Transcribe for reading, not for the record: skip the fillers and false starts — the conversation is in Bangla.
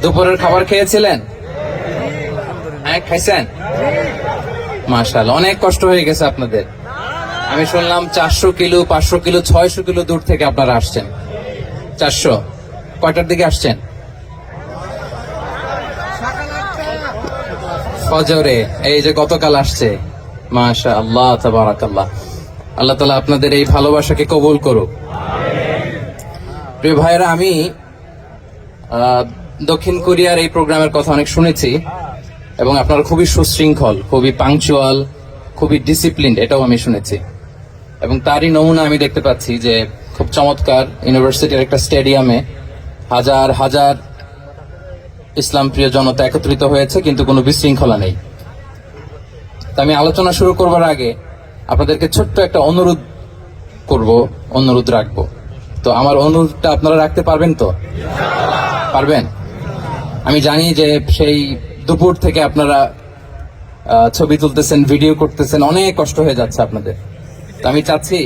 দুপুরের খাবার খেয়েছিলেন? হ্যাঁ, খাইছেন? মাশাআল্লাহ, অনেক কষ্ট হয়ে গেছে আপনাদের। আমি শুনলাম 400 কিলো, 500 কিলো, 600 কিলো দূর থেকে আপনারা আসছেন। 400 কয়টার দিকে আসছেন? ফজরে। এই যে গতকাল আসছে। মাশাআল্লাহ, তাবারাকাল্লাহ। আল্লাহ তাআলা আপনাদের এই ভালোবাসাকে কবুল করুক। প্রিয় ভাইয়েরা, আমি দক্ষিণ কোরিয়ার এই প্রোগ্রামের কথা অনেক শুনেছি এবং আপনারা খুবই সুশৃঙ্খল, খুবই পাংচুয়াল, খুবই ডিসিপ্লিনড, এটাও আমি শুনেছি। এবং তারই নমুনা আমি দেখতে পাচ্ছি যে খুব চমৎকার ইউনিভার্সিটির একটা স্টেডিয়ামে হাজার হাজার ইসলাম প্রিয় জনতা একত্রিত হয়েছে, কিন্তু কোনো বিশৃঙ্খলা নেই। তো আমি আলোচনা শুরু করবার আগে আপনাদেরকে ছোট্ট একটা অনুরোধ রাখবো। তো আমার অনুরোধটা আপনারা রাখতে পারবেন তো? পারবেন? আমি জানি যে সেই দুপুর থেকে আপনারা ছবি তুলতেছেন, ভিডিও করতেছেন, অনেক কষ্ট হয়ে যাচ্ছে আপনাদের। তো আমি চাচ্ছি